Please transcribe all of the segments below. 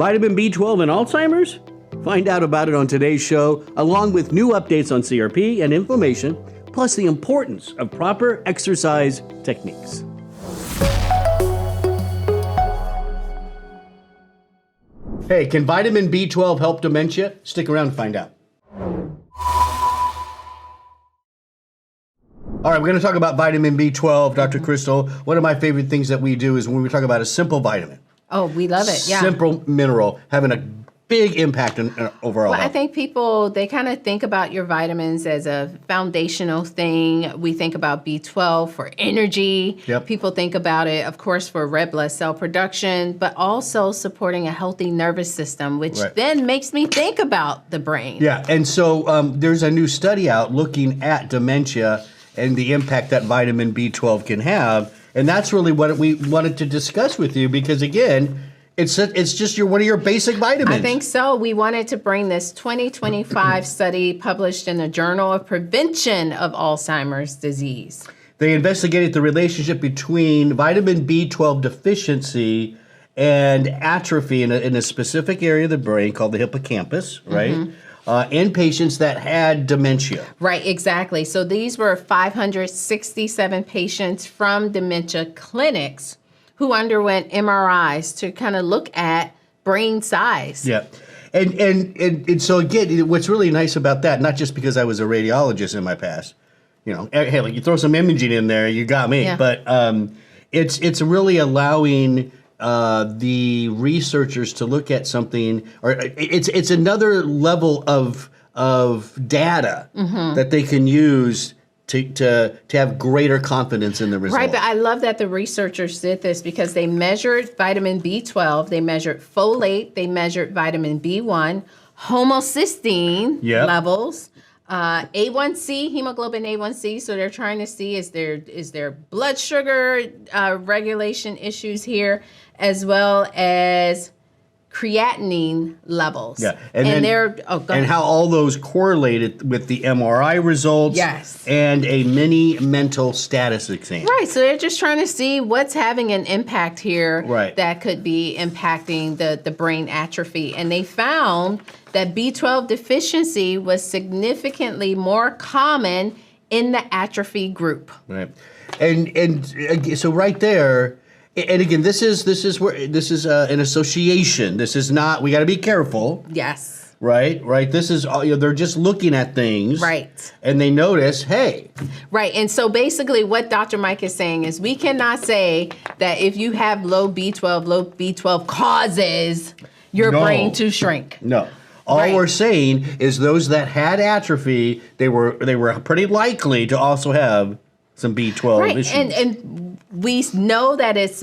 vitamin B12 and Alzheimer's? Find out about it on today's show, along with new updates on CRP and inflammation, plus the importance of proper exercise techniques. Hey, can vitamin B12 help dementia? Stick around and find out. All right, we're going to talk about vitamin B12, Dr. Crystal. One of my favorite things that we do is when we talk about a simple vitamin. Oh, we love it, yeah. Simple mineral having a big impact on overall Well, health. I think people, they kind of think about your vitamins as a foundational thing. We think about B12 for energy. Yep. People think about it, of course, for red blood cell production, but also supporting a healthy nervous system, which then makes me think about the brain. Yeah, and so there's a new study out looking at dementia and the impact that vitamin B12 can have. And that's really what we wanted to discuss with you because, again, it's just one of your basic vitamins. I think so. We wanted to bring this 2025 study published in the Journal of Prevention of Alzheimer's Disease. They investigated the relationship between vitamin B12 deficiency and atrophy in a specific area of the brain called the hippocampus, right? In patients that had dementia. Right, exactly. So these were 567 patients from dementia clinics who underwent MRIs to kind of look at brain size. Yeah. And so again, what's really nice about that, not just because I was a radiologist in my past, you know, hey, like you throw some imaging in there, you got me. Yeah. But it's really allowing the researchers to look at something, or it's another level of data that they can use to have greater confidence in the results. Right, but I love that the researchers did this because they measured vitamin B12, they measured folate, they measured vitamin B1, homocysteine levels, A1C, hemoglobin A1C. So they're trying to see is there blood sugar regulation issues here, as well as creatinine levels. Yeah, and how all those correlated with the MRI results. Yes. And a mini mental status exam. Right, so they're just trying to see what's having an impact here that could be impacting the brain atrophy. And they found that B12 deficiency was significantly more common in the atrophy group. Right, and so right there. And again, this is an association. This is not. We got to be careful. Yes. Right. This is all. They're just looking at things. Right. And they notice, hey. Right. And so basically, what Dr. Mike is saying is, we cannot say that if you have low B12 causes your brain to shrink. No. All we're saying is those that had atrophy, they were pretty likely to also have some B12 issues. And we know that it's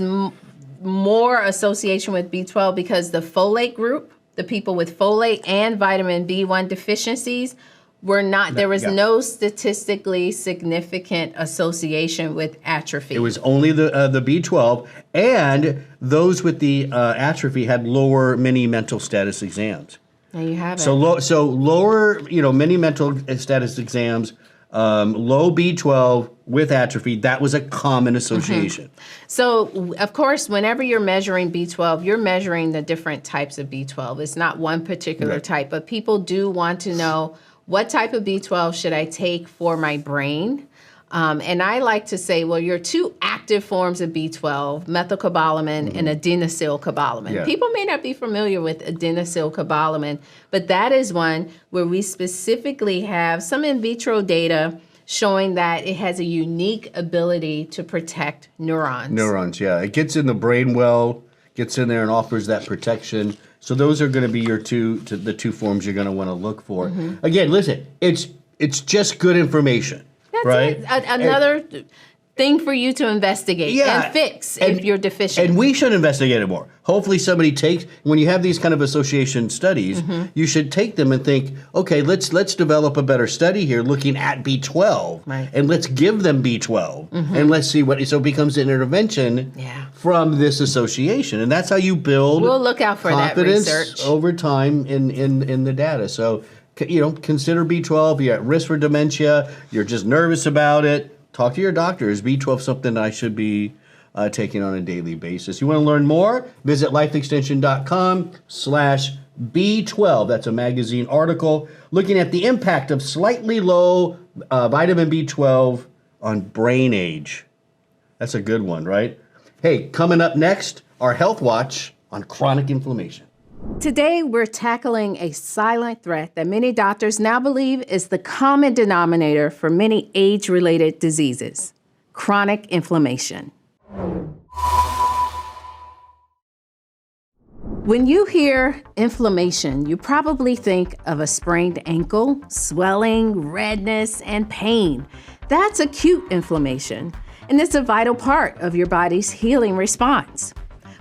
more association with B12 because the folate group, the people with folate and vitamin B1 deficiencies, were not. There was no statistically significant association with atrophy. It was only the B12, and those with the atrophy had lower mini mental status exams. There you have it. So lower, mini mental status exams. Low B12 with atrophy, that was a common association. So, of course, whenever you're measuring B12, you're measuring the different types of B12. It's not one particular type, but people do want to know what type of B12 should I take for my brain. And I like to say, well, your two active forms of B12, methylcobalamin and adenosylcobalamin. Yeah. People may not be familiar with adenosylcobalamin, but that is one where we specifically have some in vitro data showing that it has a unique ability to protect neurons. Neurons, yeah. It gets in the brain well, gets in there and offers that protection. So those are going to be the two forms you're going to want to look for. Again, listen, it's just good information. That's right? it. Another thing for you to investigate and fix if you're deficient. And we should investigate it more. Hopefully somebody takes, when you have these kind of association studies, you should take them and think, okay, let's develop a better study here looking at B12. Right. And let's give them B12. And let's see so it becomes an intervention from this association. And that's how you build We'll look out for that confidence research over time in the data. So, consider B12. You're at risk for dementia. You're just nervous about it. Talk to your doctor. Is B12 something I should be taking on a daily basis. You want to learn more? Visit lifeextension.com/B12. That's a magazine article looking at the impact of slightly low vitamin B12 on brain age. That's a good one, right? Hey, coming up next, our Health Watch on chronic inflammation. Today, we're tackling a silent threat that many doctors now believe is the common denominator for many age-related diseases: chronic inflammation. When you hear inflammation, you probably think of a sprained ankle, swelling, redness, and pain. That's acute inflammation, and it's a vital part of your body's healing response.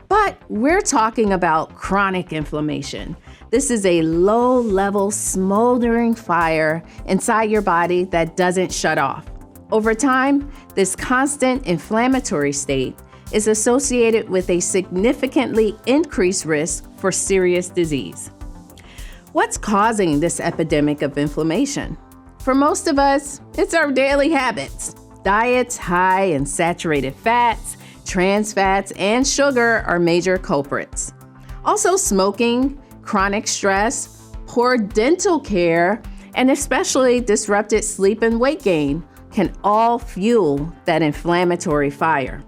But we're talking about chronic inflammation. This is a low-level smoldering fire inside your body that doesn't shut off. Over time, this constant inflammatory state is associated with a significantly increased risk for serious disease. What's causing this epidemic of inflammation? For most of us, it's our daily habits. Diets high in saturated fats, trans fats, and sugar are major culprits. Also, smoking, chronic stress, poor dental care, and especially disrupted sleep and weight gain can all fuel that inflammatory fire.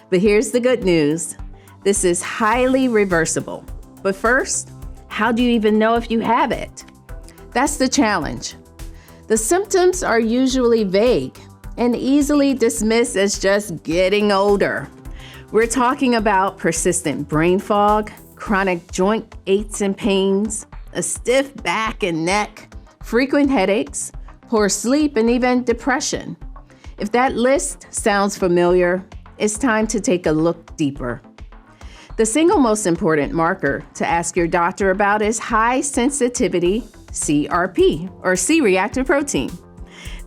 But here's the good news. This is highly reversible. But first, how do you even know if you have it? That's the challenge. The symptoms are usually vague and easily dismissed as just getting older. We're talking about persistent brain fog, chronic joint aches and pains, a stiff back and neck, frequent headaches, poor sleep, and even depression. If that list sounds familiar, it's time to take a look deeper. The single most important marker to ask your doctor about is high sensitivity CRP, or C-reactive protein.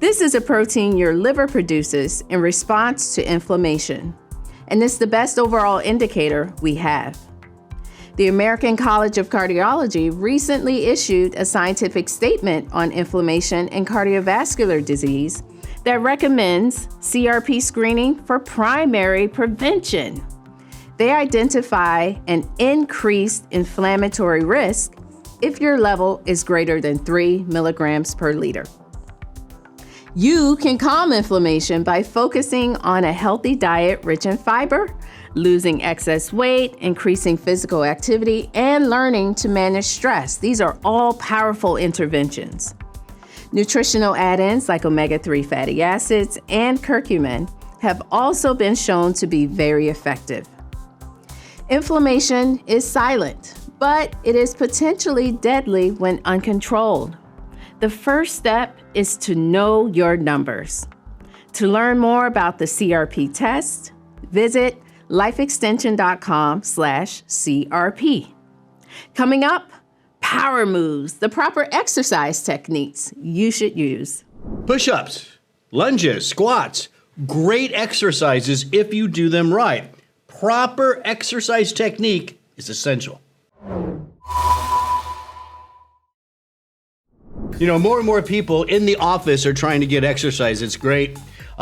This is a protein your liver produces in response to inflammation, and it's the best overall indicator we have. The American College of Cardiology recently issued a scientific statement on inflammation and cardiovascular disease that recommends CRP screening for primary prevention. They identify an increased inflammatory risk if your level is greater than 3 milligrams per liter. You can calm inflammation by focusing on a healthy diet rich in fiber, losing excess weight, increasing physical activity, and learning to manage stress. These are all powerful interventions. Nutritional add-ins like omega-3 fatty acids and curcumin have also been shown to be very effective. Inflammation is silent, but it is potentially deadly when uncontrolled. The first step is to know your numbers. To learn more about the CRP test, visit lifeextension.com/CRP. Coming up, power moves, the proper exercise techniques you should use. Push-ups, lunges, squats, great exercises if you do them right. Proper exercise technique is essential. You know, more and more people in the office are trying to get exercise. It's great.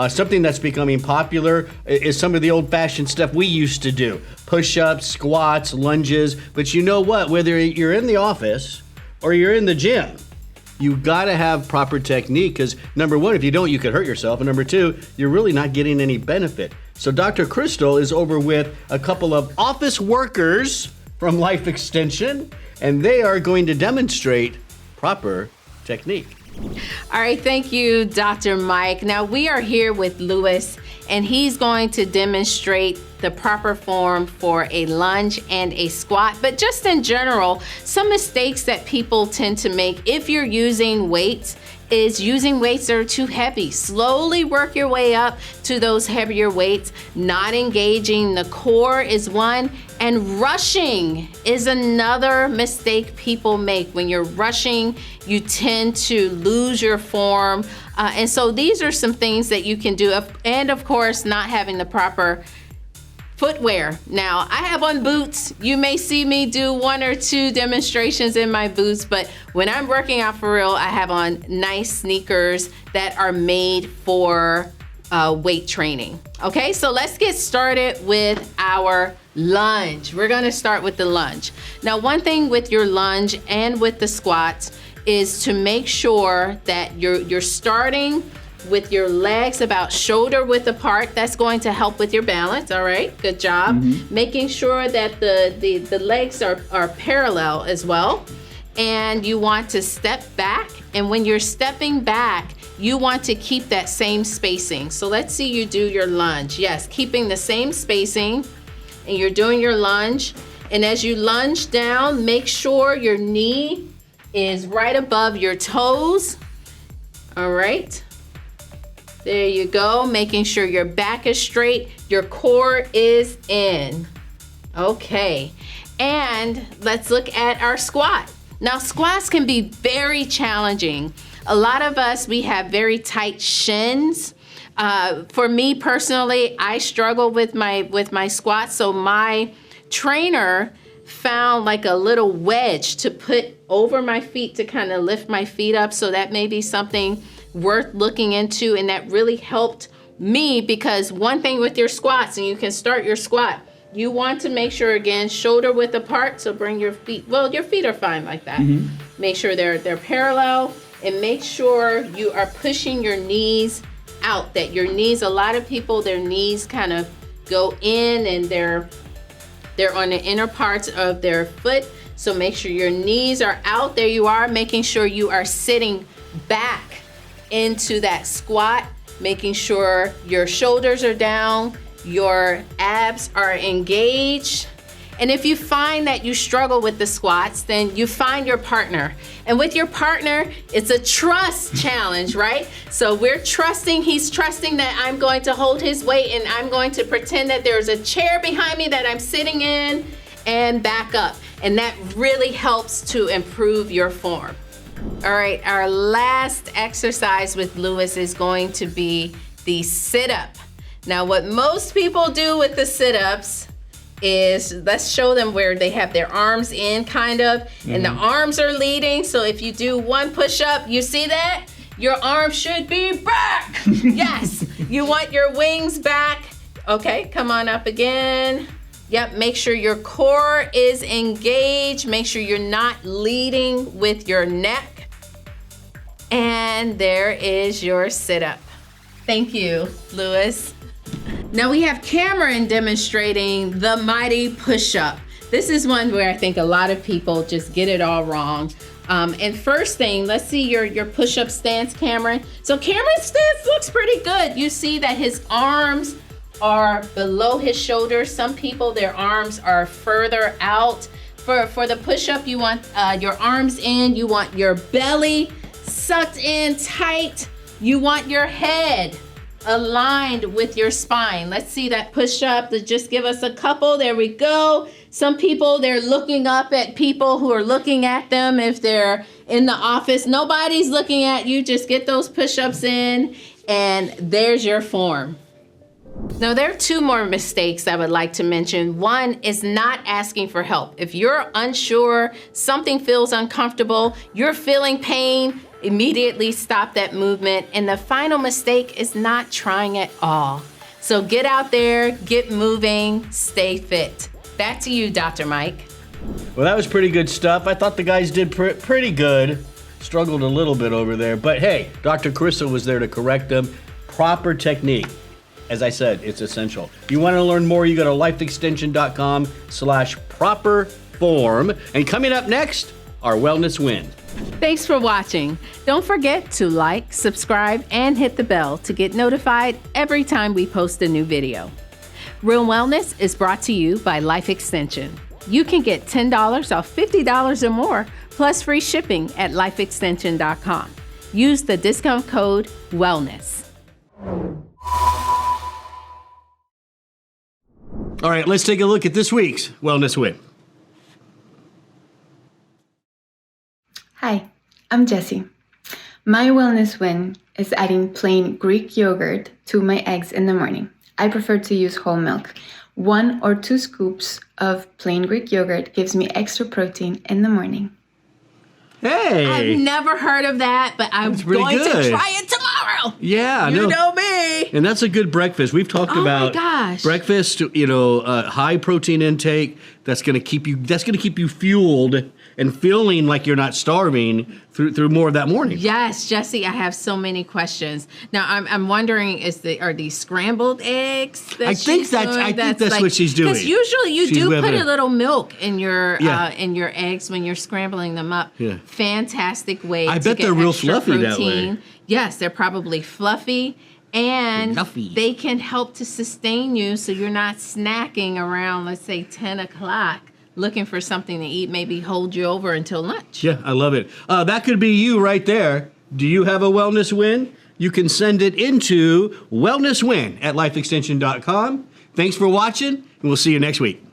Something that's becoming popular is some of the old-fashioned stuff we used to do. Push-ups, squats, lunges. But you know what? Whether you're in the office or you're in the gym, you gotta have proper technique, because number one, if you don't, you could hurt yourself. And number two, you're really not getting any benefit. So Dr. Crystal is over with a couple of office workers from Life Extension, and they are going to demonstrate proper technique. All right, thank you, Dr. Mike. Now we are here with Louis, and he's going to demonstrate the proper form for a lunge and a squat. But just in general, some mistakes that people tend to make if you're using weights is using weights that are too heavy. Slowly work your way up to those heavier weights. Not engaging the core is one, and rushing is another mistake people make. When you're rushing, you tend to lose your form. And so these are some things that you can do. And of course, not having the proper footwear. Now, I have on boots. You may see me do 1 or 2 demonstrations in my boots, but when I'm working out for real, I have on nice sneakers that are made for weight training. Okay, so let's get started with our lunge. We're gonna start with the lunge. Now, one thing with your lunge and with the squats is to make sure that you're starting with your legs about shoulder width apart. That's going to help with your balance. All right, good job. Making sure that the legs are parallel as well. And you want to step back. And when you're stepping back, you want to keep that same spacing. So let's see you do your lunge. Yes, keeping the same spacing, and you're doing your lunge. And as you lunge down, make sure your knee is right above your toes. All right. There you go. Making sure your back is straight, your core is in. Okay. And let's look at our squat. Now, squats can be very challenging. A lot of us, we have very tight shins. For me personally, I struggle with my squats. So my trainer found like a little wedge to put over my feet to kind of lift my feet up. So that may be something worth looking into. And that really helped me, because one thing with your squats, and you can start your squat, you want to make sure, again, shoulder width apart. So bring your feet, well, your feet are fine like that. Make sure they're parallel, and make sure you are pushing your knees out. That your knees, a lot of people, their knees kind of go in and they're on the inner parts of their foot. So make sure your knees are out. There you are, making sure you are sitting back into that squat, making sure your shoulders are down, your abs are engaged. And if you find that you struggle with the squats, then you find your partner. And with your partner, it's a trust challenge, right? So he's trusting that I'm going to hold his weight, and I'm going to pretend that there's a chair behind me that I'm sitting in, and back up. And that really helps to improve your form. All right, our last exercise with Lewis is going to be the sit-up. Now, what most people do with the sit-ups is, let's show them where they have their arms in kind of, and the arms are leading. So if you do one push-up, you see that? Your arms should be back. Yes, you want your wings back. Okay, come on up again. Yep, make sure your core is engaged. Make sure you're not leading with your neck. And there is your sit-up. Thank you, Lewis. Now we have Cameron demonstrating the mighty push-up. This is one where I think a lot of people just get it all wrong. And first thing, let's see your push-up stance, Cameron. So Cameron's stance looks pretty good. You see that his arms are below his shoulders. Some people, their arms are further out. For the push-up, you want your arms in, you want your belly sucked in tight. You want your head aligned with your spine. Let's see that push up. Just give us a couple. There we go. Some people, they're looking up at people who are looking at them if they're in the office. Nobody's looking at you. Just get those push-ups in, and there's your form. Now, there are two more mistakes I would like to mention. One is not asking for help. If you're unsure, something feels uncomfortable, you're feeling pain, immediately stop that movement. And the final mistake is not trying at all. So get out there, get moving, stay fit. Back to you, Dr. Mike. Well, that was pretty good stuff. I thought the guys did pretty good. Struggled a little bit over there. But hey, Dr. Carissa was there to correct them. Proper technique. As I said, it's essential. If you want to learn more, you go to lifeextension.com/proper-form. And coming up next, our Wellness Win. Thanks for watching. Don't forget to like, subscribe, and hit the bell to get notified every time we post a new video. Real Wellness is brought to you by Life Extension. You can get $10 off $50 or more, plus free shipping at lifeextension.com. Use the discount code WELLNESS. All right, let's take a look at this week's Wellness Win. Hi, I'm Jessie. My wellness win is adding plain Greek yogurt to my eggs in the morning. I prefer to use whole milk. 1 or 2 scoops of plain Greek yogurt gives me extra protein in the morning. Hey! I've never heard of that, but I'm going to try it tomorrow. now. Yeah, you know me. And that's a good breakfast. We've talked about breakfast, high protein intake. That's going to keep you fueled and feeling like you're not starving through more of that morning. Yes, Jesse, I have so many questions. Now I'm wondering, are these scrambled eggs? I think that's what she's doing. Because usually you do put a little milk in your eggs when you're scrambling them up. Yeah. Fantastic way. I bet they're real fluffy that way. Yes, they're probably fluffy. And they can help to sustain you so you're not snacking around, let's say, 10 o'clock, looking for something to eat, maybe hold you over until lunch. Yeah, I love it. That could be you right there. Do you have a wellness win? You can send it into wellnesswin@lifeextension.com. Thanks for watching, and we'll see you next week.